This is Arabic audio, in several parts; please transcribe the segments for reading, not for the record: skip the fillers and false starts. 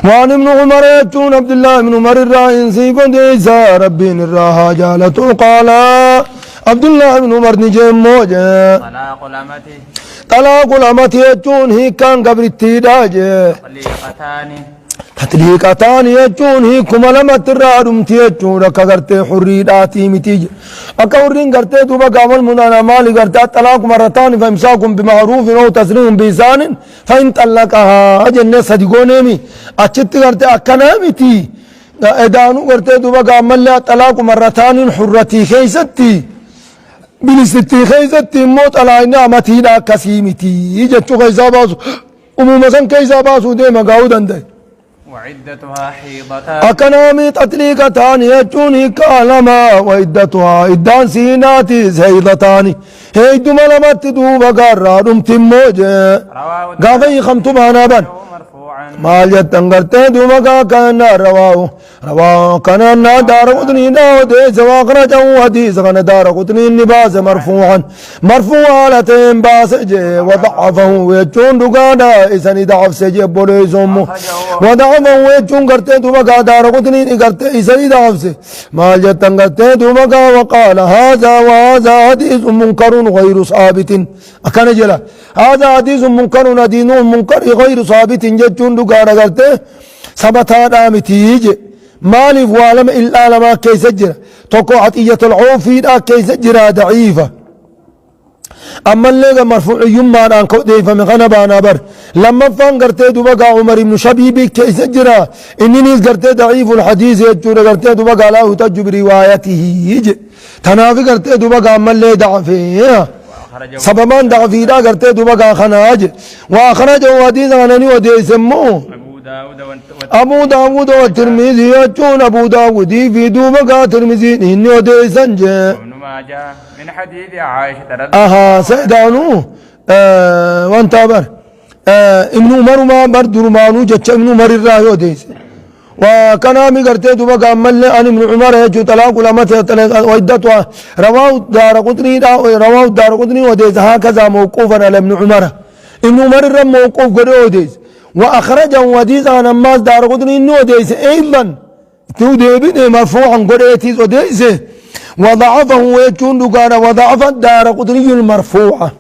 وعن ابن عمر يجون عبد الله بن عمر الرائن سيكون ديسا ربين الراها جالته قال عبد الله بن عمر نجم موجه طلاق الأمة يجون هي كان قبل التيراج تطليقتان يجون هي كما لما ترادم تيجون كغرتي حريداتي متيج أكورين غرتي دوبا قامل منانا مالي غرتي طلاق مرتان فامساكم بمعروف أو تسريح بإحسان فإن طلقها أجن صدقوني أشت غرتي أكنامتي إدانو غرتي دوبا قامل لا طلاق مرتان حرتي خيستي بلستي خيستي موت على نعمتي لا كسيمتي يجتو خيزا باسو أموما سن كيزا باسو ديما قاودا دي وعدتها حيضتان أكنامي تطليقتان يجوني كالما وعدتها إدان سيناتي زيضتان هيدو ملمت دوبا قرارم تموجه قافي خمتو بانابان مال يتنقرتي دوبا كان رواه كان دار قطني ناوديس واخرجه حديث كان دار قطني النباس مرفوع على باس جي وضعفه ويجون دقادا إساني ضعف سجي بوليسوم وضعفه ويجون قرتي دوبا دار قطني قرتي إساني ضعف سي مال يتنقرتي دوبا وقال هذا وهذا حديث منكر غير ثابت أكان جلا هذا حديث منكر دين منكر غير ثابت جتون دقادا قرتي ثبتا دامتي مالف وعلم إلا لما كي سجر توقع عطية العوفي لا كي سجر ضعيفة أما اللي مرفوع يما أن كودي فمغنى بانا بر لما فان قرتي دوبا عمر بن شبيبي كي سجر إنني قرتي ضعيف الحديث يجور قرتي دوبا لا يحتج بروايته يجي تنافي قرتي دوبا أما اللي ضعفي سببان ضعفي لا قرتي دوبا خناج وأخرجه حديث عنني ودي يسموه أبو داود والترمذي يجون أبو داود في دوبا ترمذي إني وديسن ابن ماجه من حديث عائشة سيدانو وانتابر ابن عمر ما برد رمانو جتش ابن عمر الراهي وديس وكان امي قرتي دوبا قامل ان ابن عمر يجو طلاق لما وعدتها رواه دار قطني وديس هكذا موقوفا على ابن عمر ابن عمر الرم موقوف قد وديس وأخرجه حديث عن الناس دار قطني إنه وديس أيضا توديبين مرفوعا قريتيز وديس وضعفه ويجون دقانا وضعف دار قطني المرفوعة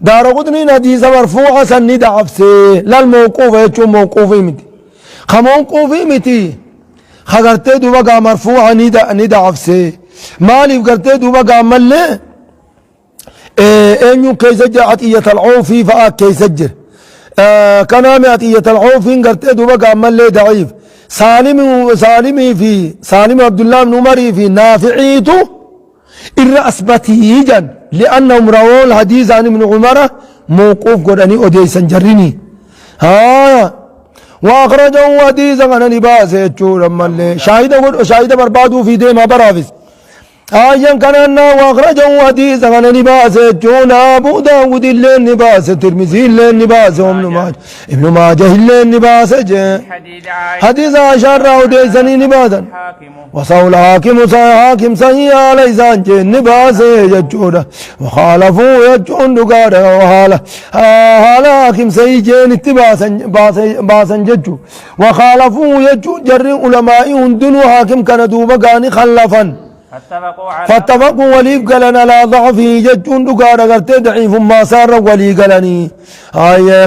دار قطني حديث مرفوعة سني ضعف سي لا الموقوف يجون موقوفي متي خموقوفي متي خغرتي دوبا مرفوعة ضعف سي مالي قرتي دوبا ملي اينو كي سجل عطية العوفي فاك كي سجل كان عطية العوفين قرتي دوبا عمل لي ضعيف سالم عبد الله بن عمر في نافعيته الرأسبتيجا لأنهم رووا الحديث عن ابن عمر موقوف قراني أوديسا جريني وأخرجه حديثا عن لباس يجور شاهد بربادو في ديما برافس آيان كان وأخرجه حديثا عن لباس يجون أبو داود اللين لباس الترمذي اللين لباس ابن ماجه اللين لباس حديث عائشة وديسني لباسا وصول حاكم صحيح ليس جن لباس يجون وخالفوا يجون دقارا وحالا حاكم صحيح جن باسا ججو وخالفوا يجون جر علماء هندنوا حاكم كان دوبا قاني خلفا فاتفقوا ولي قلنا لا ضعفه ججون دقارا قرتي ضعيف ما صار ولي قلني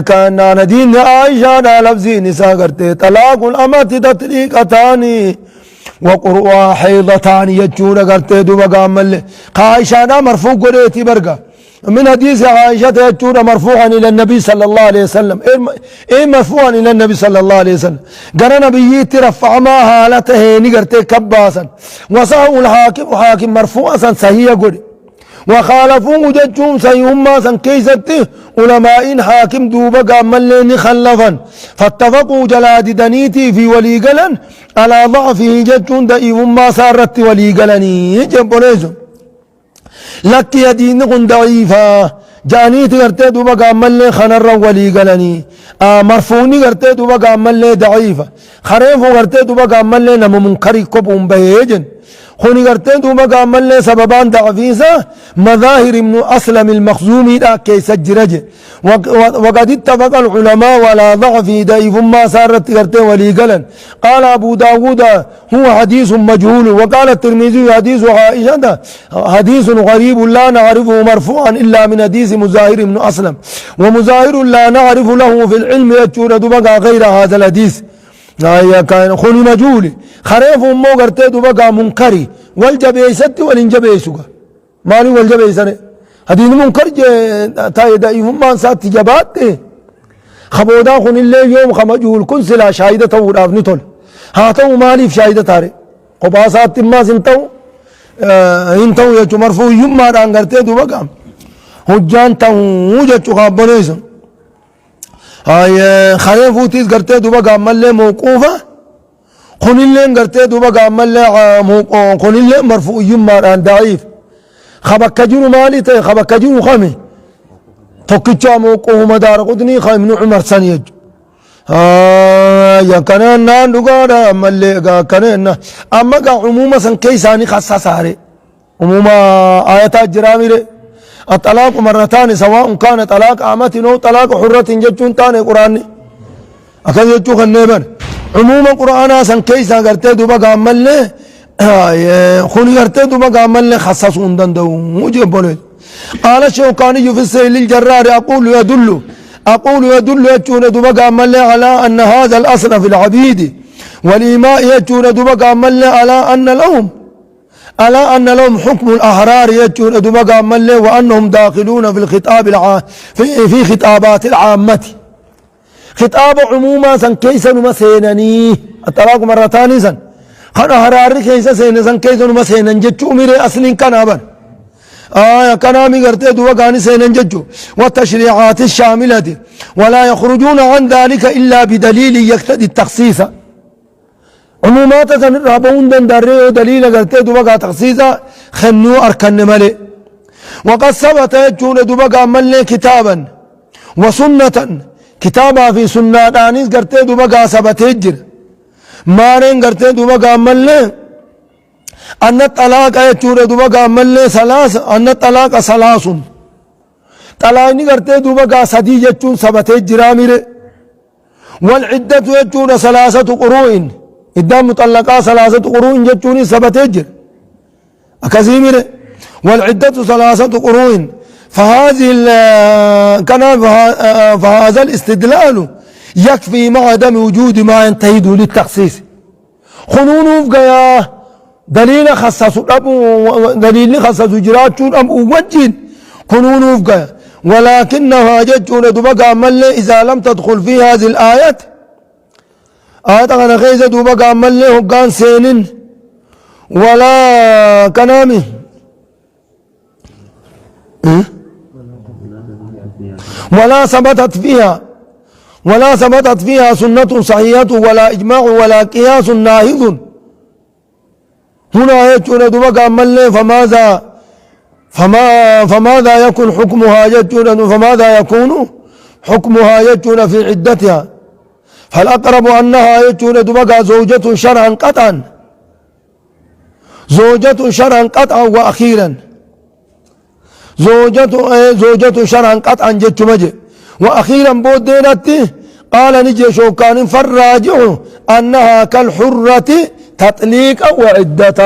كان ندين عائشة لفظي نساء قرتي طلاق الأمة تطليقتان وقرؤها حيضتان يجون قرتي دوبا مل عائشة مرفوع قريتي برقا من حديث عائشة يجون مرفوعا إلى النبي صلى الله عليه وسلم إيه مرفوعا إلى النبي صلى الله عليه وسلم قال نبي ترفع ما حالته نقرتي كباسا وصحوا الحاكم وحاكم مرفوعا صحيح قري وخالفوه ججون سيهما سن كيستي علماء حاكم دوبا قامل لين خلفا فاتفقوا جلاد دنيتي في ولي قلن على ضعفه ججون دئيف ما صارت ولي قلني جنبونيزو لك يدين قن ضعيفا جانيت قرتي دوبا قامل لين خنر ولي قلني مرفوني قرتي دوبا قامل لين ضعيفا خريفو قرتي دوبا قامل لين منكري كبهم بهيجن خوني قرتين دوما قامل لي سببان ضعفيسا مظاهر ابن أسلم المخزومي دا كيس الجرج وقد اتفق العلماء ولا ضعف ضعيف ما صارت قرتين ولي قلن قال أبو داود هو حديث مجهول وقال الترمذي حديث عائشة حديث غريب لا نعرفه مرفوعا إلا من حديث مظاهر ابن أسلم ومظاهر لا نعرف له في العلم يجور دوما غير هذا الحديث كان خوني مجهول خريف مو قرتي دوبا منكري والجبيست والانجبيسوغا مالي والجبيسني هذه منكر تاي دايف ما سات جبات خبودا خون اللي يوم خمجهول كن سلا شاهده تو دافنتول هاتو مالي في شاهده تاري قباسات ما سنتو انتو يجو مرفوع يما دان قرتي دوبا حجان تو وجو خبريس هاي خريفوتيس قرتي دوبا قامل لي موقوفه خنيلين قرتي دوبا قامل لي خنيلين مرفوع يما ضعيف خبك جيرو مالي تي خبك جيرو خمي توكيتشا موقوف مدار قدني خايم نوع عمر سنيج يا كنان نان دوغادا ملي كنان اما عموما سن كيساني خاصه ساري عموما ايات جرامي الطلاق مرتان سواء كان طلاق عامة أو طلاق حرة جتون تاني قرآني أكاد يجو خنبان عموما قرآن سن كيسا قرتي دوبا قامل لي خوني قرتي دوبا قامل لي خصصون دندو موجب بولي قال الشوكاني في السيل الجرار أقول يدل يجون دوبا قامل لي على أن هذا الأصل في العبيد والإيماء يجون دوبا قامل لي على أن لهم حكم الأحرار يجون دوبا قامل لي وأنهم داخلون في الخطاب في خطابات العامة خطاب عموما سن كيسا نمسينني الطلاق مرتان سن خنا حرار كيسا سن كيسا نمسينن جتشو ميري أصلين كنابا كنامي قرتي دوبا قاني سينن جتشو والتشريعات الشاملة ولا يخرجون عن ذلك إلا بدليل يقتضي التخصيص عمومات سن رابون داري دليل قرتي دوبا تخصيصا خنو أركن ملي وقد ثبت يجون دوبا قامل لي كتابا وسنة كتابا في سنة دانيس قرتي دوبا ثبت يجر مانين قرتي دوبا قامل لي أن الطلاق يجون دوبا قامل لي أن الطلاق ثلاث طلاقني قرتي دوبا سدي يجون ثبت يجر والعدة يجون ثلاثة قروء إدام مطلقا ثلاثة قروء جتوني ثبت يجر أكزيمر والعدة ثلاثة قروء فهذا الاستدلال يكفي مع عدم وجود ما ينتهد للتخصيص خنون وفقيا دليل خصص دليل خصص جراتون أم وجد خنون وفقيا ولكنها جتون دبقى ملي إذا لم تدخل في هذه الآيات آيات أنا خيزة دوبا قامل لي هقان سينين ولا كنامي ولا ثبتت فيها سنة صحيحة ولا إجماع ولا قياس ناهض هنا يجون دوبا قامل لي فماذا يكون حكمها يجون في عدتها فالأقرب أنها يجون دبقى زوجة شرعا قطعا وأخيرا زوجة شرعا قطعا جت مجي وأخيرا بودينتي قال نجي شوكان فالراجع أنها كالحرة تطليقا وعدة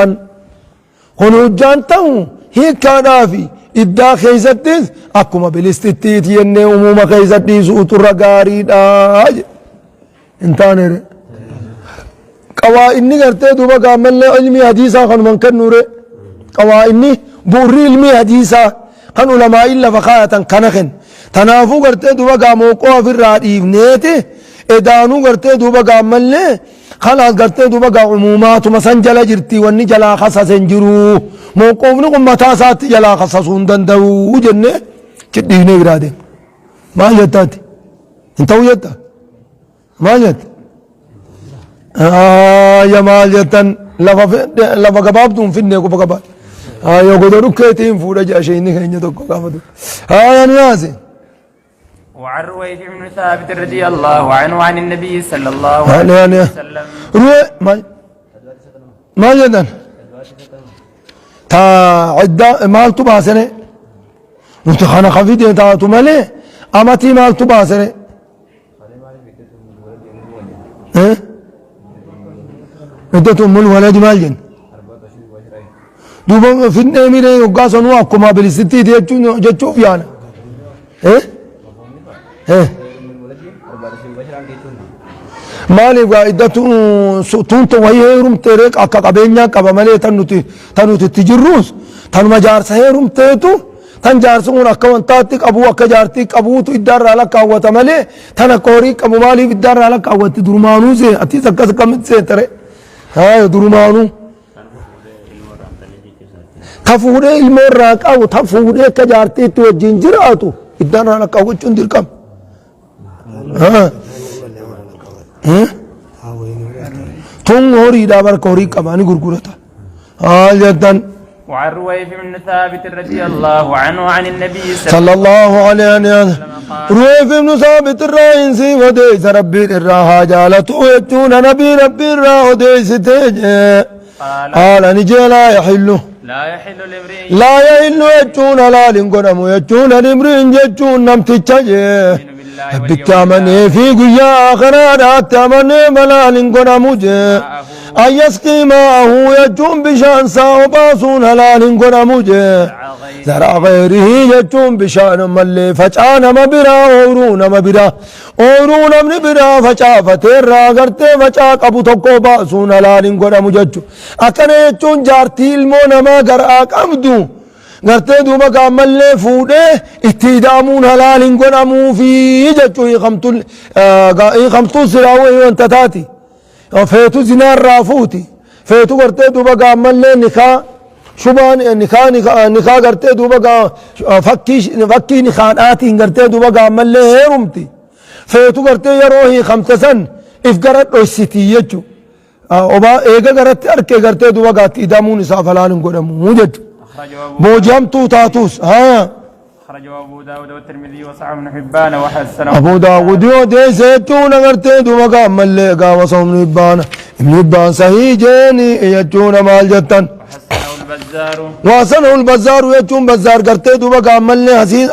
خنوجان تو هي كنافي إبدا خيزتيز أكما بالاستتيت يني أموما خيزتي سوط الرقاري انتانير قوائني قرتي دوبا قامل لي علمي حديثا خن من كن نور قوائني بوري علمي حديثا خن علماء إلا فقاية كنخن تنافو قرتي دوبا قامو قوة في الراديف نيتي ادانو قرتي دوبا قامل لي خلاص قرتي دوبا عمومات مسنجل جرتي واني جلا خصص انجرو موقوف نقم متاسات جلا خصصون دندو جنة جديني قرادي ما جتاتي انتو جتا ما جت يا مال جتن لفا قبابتهم في النيكو فقبال يقولوا كيتين فورا جاشيني خيني توقو قابدو يا نيازي وعن رويد بن ثابت رضي الله عنه عن النبي صلى الله عليه وسلم روي ما جدن تا عدة مالتو باسنة نتخانة خفيدة تاتو مالي أمتي مالتو باسنة عدة أم الولد مالجن دوبا في النمير يقاسون واقوما بالستي جتشوف يعني maaliif gaa iddatu tuntu wayii heerumteeree akka qabeenyaa qaba malee tan nuti itti jirruus tanuma jaarsa heerumteetu tan jaarsi kun akka wantaatti qabu akka jaartii qabuutu iddaarraa lakkaawwata malee tan akka horii qabu maaliif iddaarraa lakkaawwatti durumaanuu see atis akkas akkamitti seetere haa durumaanuu ta fuudhee ilmoo irraa qabu ta fuudhee akka jaartiitti wajjin jiraatu iddaarraa lakkaawwachuun dirqama. تون هوري دابر كوري كماني غرغرتا جدا. وعن رويف بن ثابت رضي الله عنه عن النبي صلى الله عليه وسلم رويف بن ثابت الرئيسي وديس ربي الراها جالته يجون نبي ربي الراها وديس تيج قال نجي لا يحل لا يحل يجون لا لنقنم يجون لمرين يجون نمتجج بكامني في قيا آخرات تمني ملال قنموجه أن يسقي ماءه يجون بشان ساوباسون هلال قنموجه زرع غيره يجون بشان ملي فجان مبرا أورون مبرا أورون من برا فجا فتيرا غرتي فجا قبو تقو باسون هلال قنموجه أكن يجون جارتي المون ما قرآك أمدو غرتي دوبا كامل فودي اتدامون هلال قنمو في جتو خمتو سراوي وانت تاتي فيتو زنار رافوتي فيتو غرتي دوبا كامل نكا شبان نكا غرتي دوبا فكي نخاناتي غرتي دوبا كامل هيرمتي فيتو غرتي يروهي خمتسن افقرت وستي يجو وبا ايغا غرتي اركي غرتي دوبا غاتي دامون نساف هلال قنمو جتو بوجمتو تاتوس ها أخرجه أبو داود والترمذي وصححه ابن حبان وحسنه أبو داود دي زيتون غرتي دوما كمل لقا وصوم ابن حبان صحيح جاني يجون مال جتن وحسنه البزار يجون بزار غرتي دوما كمل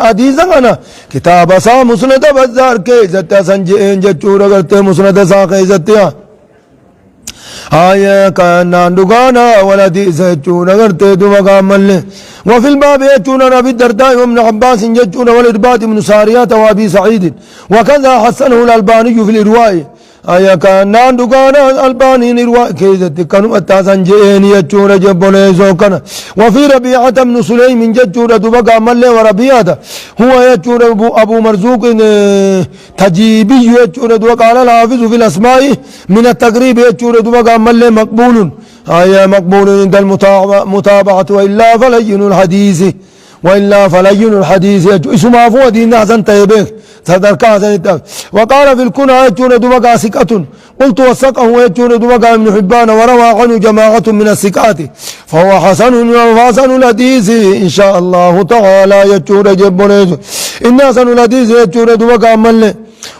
حديثا انا كتاب سا مسند بزار كي زت سنجين جچور غرتي مسند سا كي زتيا آية كان دغانا ولدي زيتون غرتي دوما كمل وفي الباب يجون ابي الدرداء وابن عباس يجون والإرباد بن سارية وابي سعيد وكذا حسنه الألباني في الإرواء آية كان دغانا الألباني إرواء كيزت كانوا التاسن جئين يجون جبولي زوكنا وفي ربيعة بن سليم يجون دوما كمل وربيعة هو يجون أبو مرزوق تجيبي يجون دوما قال الحافظ في الأسماء من التقريب يجون دوما كمل مقبول آية مقبول عند المتابعة وإلا فلين الحديث اسمه فو دين حسن طيبك صدر كاسن وقال في الكنى يجون دبقا سكة قلت وثقه يجون دبقا ابن حبان وروى عنه جماعة من السكات فهو حسن الحديث إن شاء الله تعالى يجون جبنيز إن حسن الحديث يجون دبقا ملي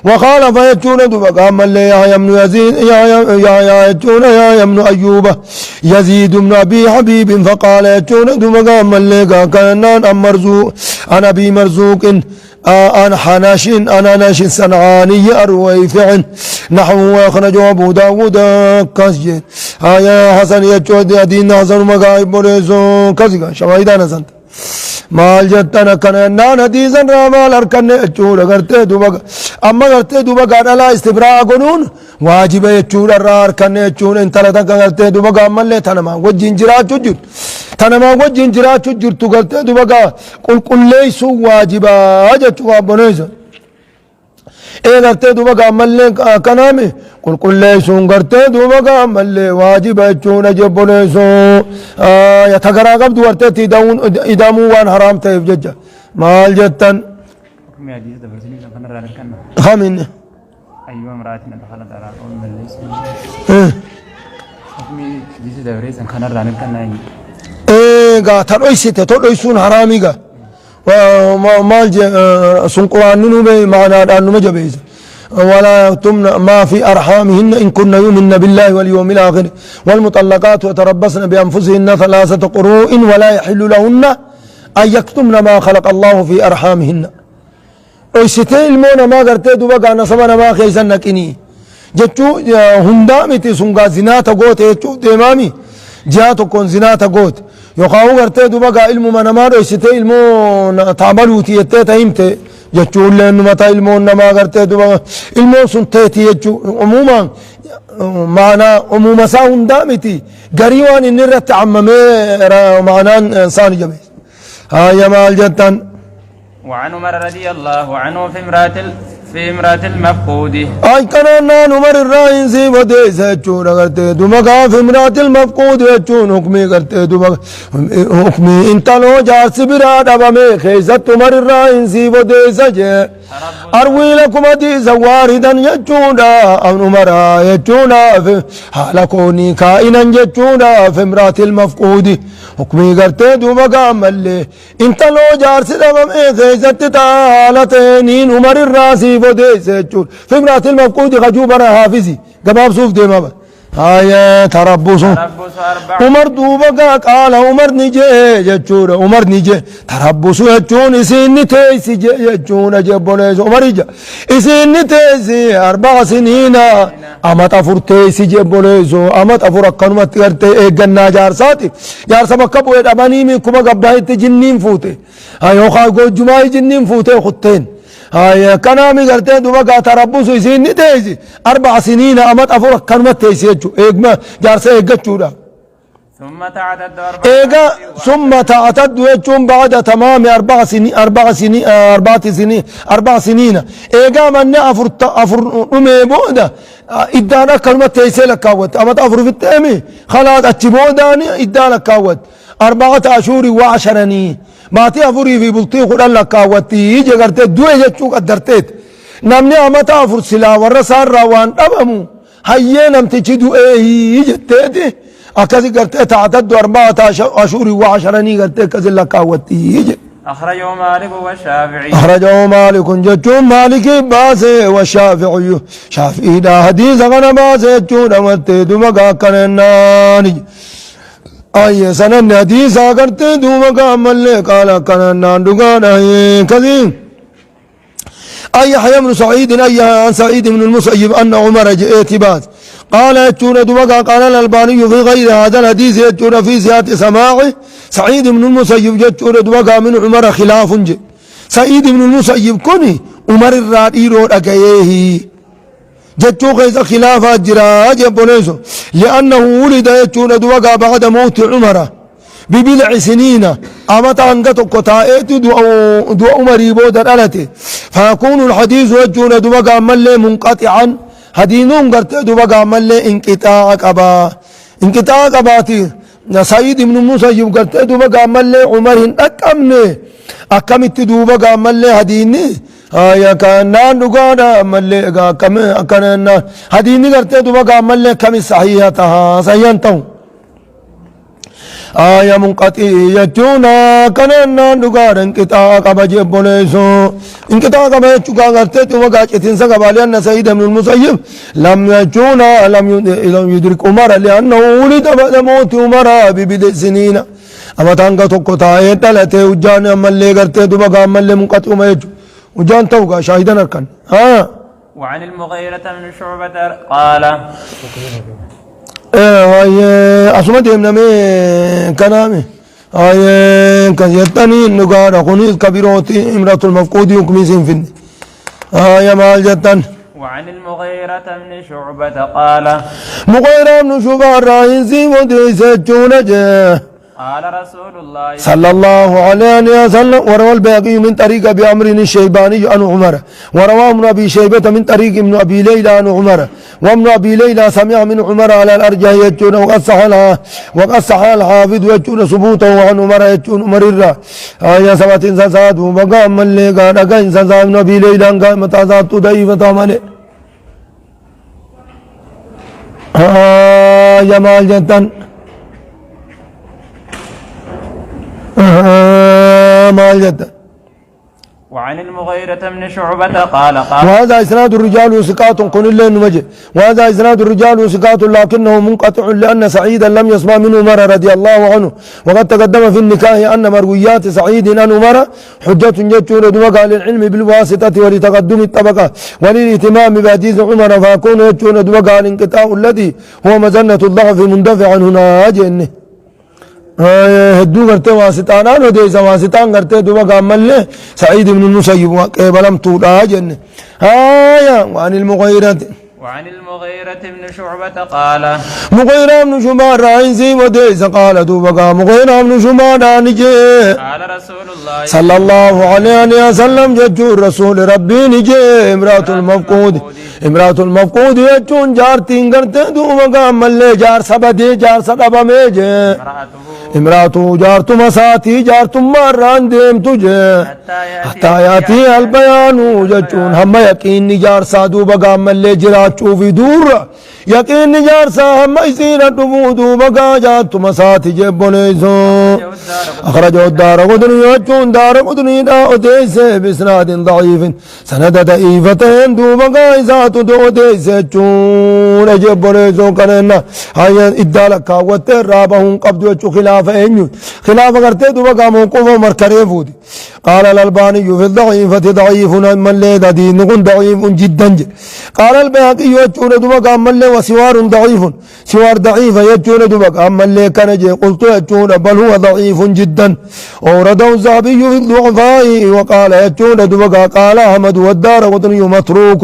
وخالف يجون دبقا ملي يا ابن يزيد يا يجون يا ابن أيوب يزيد بن أبي حبيب فقال يجون دبقا ملي كان مرزوق أنا أبي مرزوق أنا حناش أنا ناش صنعاني أرويفع نحو أخرجه أبو داود كسجن يا حسن يجود دين حسن مقايب بريزو كسجن شواهدان سنت مال جتنا كنا حديثا رامال أركن يجود غرتي دوبا أما غرتي دوبا قال لا استبراء قانون واجب يجود الرار كن يجود انت لتك غرتي دوبا قامل لي تنما وجين جرات جد تنما وجين جرات جد غرتي دوبا قل ليس واجبا جتوا بنيزا إيه غرتي دوبا قامل لي كنامي قل ليس غرتي دوبا قامل لي واجب يجود جبنيزو يتغرا قبض ورتي إدامو وان حرام تيف ججا مال جتن خامن أيوة امرأتنا دخلت على قوم من ليس حكمي جيس دبريس ان كان رانم كان غا ترويسته ترويسون حرامي غا ومال سن قران نو بي معنا دان ما جبيس ولا يكتمن ما في أرحامهن إن كن يؤمن بالله واليوم الآخر والمطلقات يتربصن بأنفسهن ثلاثة قروء ولا يحل لهن أن يكتمن ما خلق الله في أرحامهن ويستي المون ما قرتي دوبا قانا سمنا ما خيسن نكيني جتشو هندامتي سنقا زناتا قوت يجو ديمامي جاتو كون زناتا قوت يقاو قرتي دوبا قا علمو منما ويستي المون تعملو تيتي تهمتي جتشو لأنه متى المون ما قرتي دوبا المون سنتيتي يجو عموما معنا عموما سا هندامتي قريوان النرة تعممي معنا إنسان جميل هاي مال جتن. وعن عمر رضي الله عنه في امرأة المفقود أي كان عمر الرئيس وديس يجون کرتے دمگا في امرأة المفقود يجون حكمي کرتے دمگا حكمي انت لو جارس براد ابامي خيزت عمر الرئيس وديس جي أروي لكم حديث واردا يجون أو عمر يجون حالكوني كائنا يجون في امرأة المفقود حكمي کرتے دمگا ملي انت لو جارس ابامي خيزت تعالتين عمر الرئيس وديس يجون في امرأة المفقود غجوبنا حافظي قباب صوف ديما آية تربص عمر دوبا قال عمر نجي يجون عمر نجي تربص يجون اسين تيسي يجون جبونيس عمر يجا اسين تيسي 4 سنين اما تفر تيسي جبونيس اما تفر اكنمت کرتے ایک گنا جارساتي جارسا مكبو اباني من كما قبدايت جنين فوتي ايو خاقو جماعي جنين فوتي خطين هاي كنامي قرتي دوبا تربص يسين تيسي 4 سنين امت افور كنمت تيسي يجو ايقما جارسا ايقا ثم تعتد يجون بعد تمام 4 سنين ايقا من افر امي بودا ادانا كنمت تيسي لكاوت امت افر في التامي خلاص اتشبوداني ادانا كاوت 4 أشهر و10 ماتي أفوري في بلطي خلال لكاوتي يجي قرتي دوئي جتشو قدرتيت نمني أمتا أفور سلا ورسار روان أبامو هيا نمتشي دوئي جتتي أكذي قرتي تعتد 4 أشهر و10 قرتي كذي لكاوتي يجي أخرجه مالك والشافعي أخرجه مالك جتشون مالك باسي والشافعي شافعي دا حديث غنى باسي جتشون أمتي دمقا كنناني أي سنن حديثا کرتے دوما کا عمل قال كان ناندغان كذين أي يحيى بن سعيد أي عن سعيد بن المسيب أن عمر اعتباس قال يجون دوما قال الألباني في غير هذا الحديث يجون في زيادة سماعه سعيد بن المسيب يجون دوما من عمر خلاف جي سعيد بن المسيب كوني عمر الراديرو أكيه جتشو خيز خلافات جرا جبونيسو لأنه ولد يجون دوغا بعد موت عمر ببضع سنين أمت أنقطو قطائت دو عمري بود الألتي فيكون الحديث يجون دوغا ملي منقطعا حديثون قرت دوغا ملي انقطاع قباتي سعيد بن المسيب قرت دوغا ملي عمر أكمني أكمت دوغا ملي حديثني آية كان نقانا ملي كم كان حديثي کرتے دوبا ملي كم صحيحتها صحيحتهم آية منقطع يجونا كان نقانا انقطاع قبج بوليسو انقطاع قبج چکا کرتے دوبا چتن سا قبالي أن سعيد بن المسيب لم يجونا لم يدرك عمر لأنه ولد بعد موت عمر ببضع سنين أما تانغا توقع تاية تلته وجانا ملي کرتے دوبا ملي منقطع ما يجو وجان توقع شاهدا أركان وعن المغيرة بن شعبة قال هاي أسمع ديمنا مي كلامي هاي كجتني نقار أخوني كبيروتي امرأة المفقود يكمي سنفن هاي مال جتن وعن المغيرة بن شعبة قال مغيرة بن شعبة الرئيسي وديسة قال رسول الله صلى الله عليه وسلم وروى الباقي من طريق أبي عمرو الشيباني عن عمر ورواه ابن أبي شيبة من طريق ابن أبي ليلى عن عمر وابن أبي ليلى سمع من عمر على الأرجح يجون وقد صح الحافظ يجون ثبوته عن عمر يجون عمر الرا آية سبعة إنسان سعد وبقى من اللي قال أقا إنسان سعد ابن أبي ليلى قال متازات ضعيفة عمله جمال جدا وعن وعن المغيرة بن شعبة قال وهذا إسناد الرجال ثقات كن الليل نمجه وهذا إسناد الرجال ثقات لكنه منقطع لأن سعيدا لم يسمع منه عمر رضي الله عنه وقد تقدم في النكاح أن مرويات سعيد عن عمر حجة يجون دوغا للعلم بالواسطة ولتقدم الطبقة وللاهتمام بحديث عمر فيكون يجون دوغا الانقطاع الذي هو مزنة الضعف مندفعا هنا جنه هدو غرتي واسطانا وديس واسطان غرتي دوبا قامل سعيد بن المسيب وقبلم تودا جن وعن المغيرة بن شعبة قال مغيرة بن شعبة راينزي وديس قال دوبا مغيرة بن شعبة نجي قال رسول الله صلى الله عليه وسلم ججور رسول ربي نجي امرأة المفقود يجون جارتين غرتي دوبا قامل جار سبدي جار سدبا ميجي امرأته جارت مساتي جارت مران ديم تجي حتى ياتي البيان جچون هم يقين جار سادو بقى ملي جراچو في دور يقين جار سا هم يسين دبودو بقى جارت مساتي جبونيزو اخرجوا الدار قدني جچون دار قدني دا اوديس بسناد ضعيف سند ضعيفتين دو بقى ذات دو اوديس جچون جبونيزو كننا هاي ادالك وت رابهم قبضوا خلاف أنيو خلاف قرتي دوبا موقوف مركري فودي قال الألباني في الضعيفة ضعيف من لي دين ضعيف جدا قال البيهقي يجون دوبا من لي وسوار ضعيف سوار ضعيف يجون دوبا من لي كان قلت يجون بل هو ضعيف جدا أورده الذهبي في الضعفاء وقال يجون دوبا قال أحمد والدار وطني متروك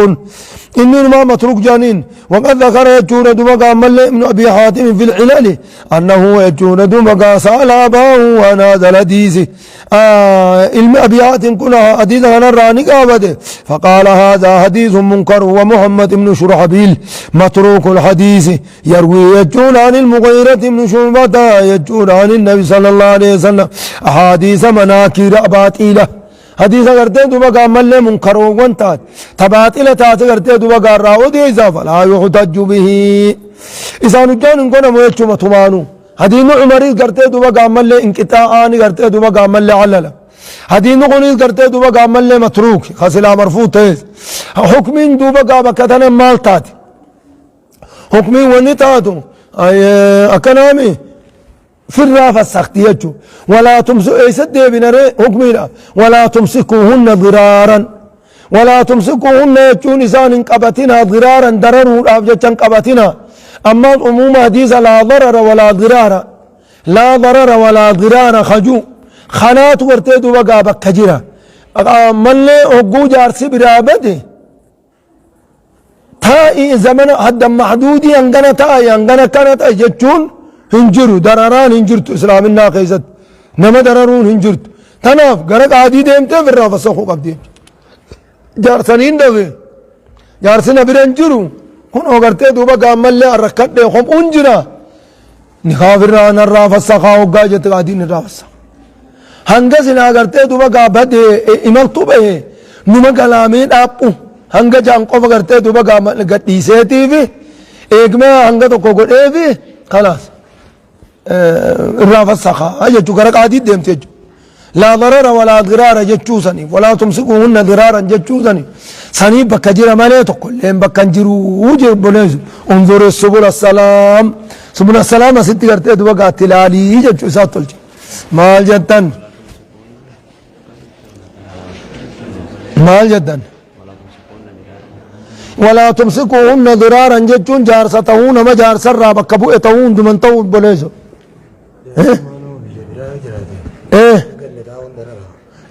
إنه ما متروك جانين وقد ذكر يجون دوبا من لي ابن أبي حاتم في العلل أنه يجون دوبا سأل أباه ونازل حديثي علم أبيات كنا حديثا أنا راني قابده فقال هذا حديث منكر ومحمد بن شرحبيل متروك الحديث يروي يجون عن المغيرة بن شعبة يجون عن النبي صلى الله عليه وسلم أحاديث مناكير أباطيلة حديث قرتي دوبا قامل منكر وانتات تباطيلة تاتي قرتي دوبا قارراو دي إذا لا يحتج به إذا نجان نكون مويتشو متمانو حديث عمري قرتي دوبا قامل انقطاعاني قرتي دوبا قامل علل حديث قنيس قرتي دوبا قامل متروك خسلا مرفوض تيز حكمين دوبا قابا كتنا مالتات حكمين ونتاتو أكنامي في الرافة السختية ولا تمسكوا ايسد بنري حكمنا ولا تمسكوهن ضرارا ولا تمسكوهن يجون إسان قبتنا ضرارا درروا أبجتشان قبتنا أما الأموم حديث لا ضرر ولا ضرار لا ضرر ولا ضرار خجو خنات ورتيدو بقى بكجرة ملي أقو جارسي برابده تائي زمن حد محدودي أنغنا تائي أنغنا كانت أجتشون هنجرو درران هنجرتو إسلامنا قيزت نما دررون هنجرت تناف غرق عادي ديمتي في الرافة سخو قبدي جارسانين دوي جارسنا برنجرو كن أغرتي دوبا قامل لي أركت لي خم أنجرا نخافران الرافة السخاء وقاجت قادين الرافة السخاء هنگسنا أغرتي دوبا قابد إمالتو به نما قلامين أبو هنگا جان قف أغرتي دوبا قامل قديسيتي في إيقما هنگا تقو قد إيه في خلاص الرافة السخاء أجتو غرق عديد ديمتي لا ضرر ولا ضرار جتشو سني ولا تمسكوهن ضرارا جتشو سني سني بكجير مالي تقول لهم بكنجرو وجه بنيز انظر السبل السلام سبل السلام ستي کرتے دو بقى تلالي جتشو ساتل مال جدن مال جدن ولا تمسكوهن ضرارا جتشون جارستهون ما جارسر بكبو اتهون دمن طول بنيز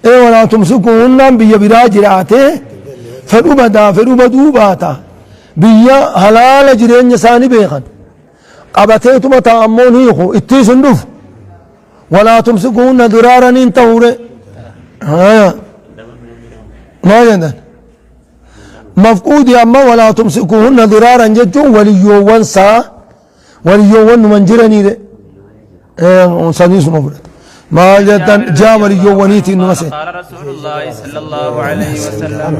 ايه ولا تمسكوهن بيا براجراته فدو بدا فدو بدو باتا بيا حلال جرين ساني بيخن قبتيتم تأمون هيخو اتيسن دوف ولا تمسكوهن ضرارا انتهور ما جدن مفقود أما ولا تمسكوهن ضرارا ججون وليوان سا وليوان منجرني ده سنيس نفرت ما جدن جاء وليوانيتي نمسه قال رسول الله صلى الله عليه وسلم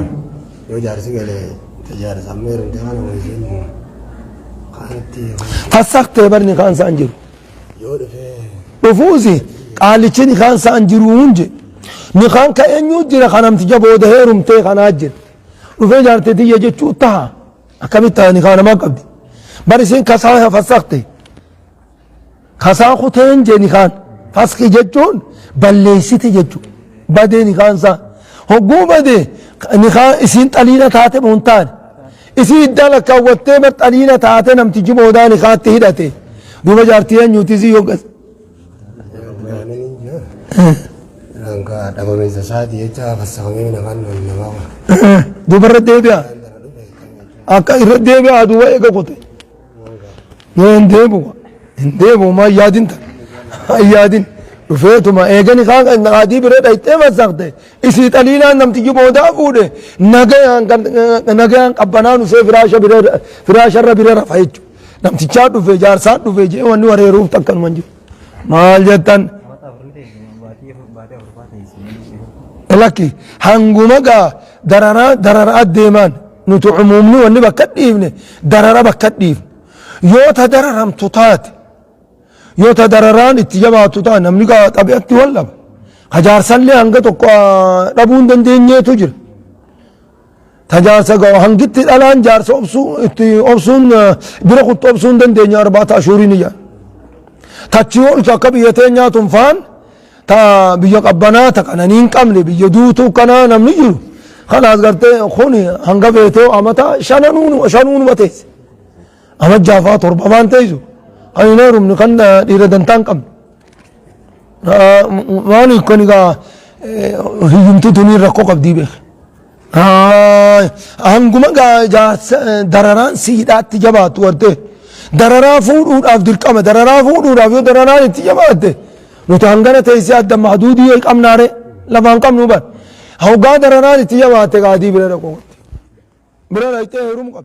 فسقت برني خان سانجر رفوزي قال لي خان سانجرونج نخان كأنيو جرا خانم تجابو دهيرم تي خناجر رفع جارتي دي يجتشو تها أكملتها نخان ما قبل برسين كساها فسختي كسا خوتين جي نخان فسخي جتشون بلسيتي جتشو بدي نخان سا هو بدي نخان اسين تلينا تاتي بونتان اسين دالك وقتي بر تلينا تاتي نم تجيبو دا نخان تهدتي دوما جارتي نيوتيزي يوغس Langkah dapat mensasati itu apa sahami dengan nama. دوبر ديبيا أكا إرد ديبيا أدوه إيكا قطي يوين ديبو ما يادين تا يادين رفيتو ما إيغاني خاق نغادي برد أيتي مساقتي إسي تلينا نم تجي بودا فوده نغيان قبنانو سي فراشا ربير رفايجو نم تجاد رفي جارسات رفي جي وانو وري روف تكن منجو مال جتن لكن هنقوم درارات ديمان نتو عمومني واني بكتيفني درارة بكتيف يوتا درارم تطات يوتا دراران اتجابا تطات نمني قا طبيعتي والله خجار سنلي هنگا تقوى ربون دندينيه تجر تجارسا قا هنگت الان جارسا أبسون برقوت أبسون دندينيه 4 أشهرين جار تاچيول كاكا بيتين ناتم فان تا بيا قبنا تا كنانين كامل بيا دوتو كنا نمنيجو خلاص قرتي خوني هنگا بيتو أمتا شانون متيس أما جافا تربان تيزو أي نارم نكن ديردن تانكم ماني كنيكا هيمتو دني ركو قبدي بخ هنگوما جا دراران سيدات تجابات ورته درارا فود أفضل كم درارا فود أفضل درارا تجابات نتهنگنا تيسي أدم محدودي كم ناره لبان كم نوبر هو قادر أنا تيجي ما تقادي بره ركوت بره رايته هروم قب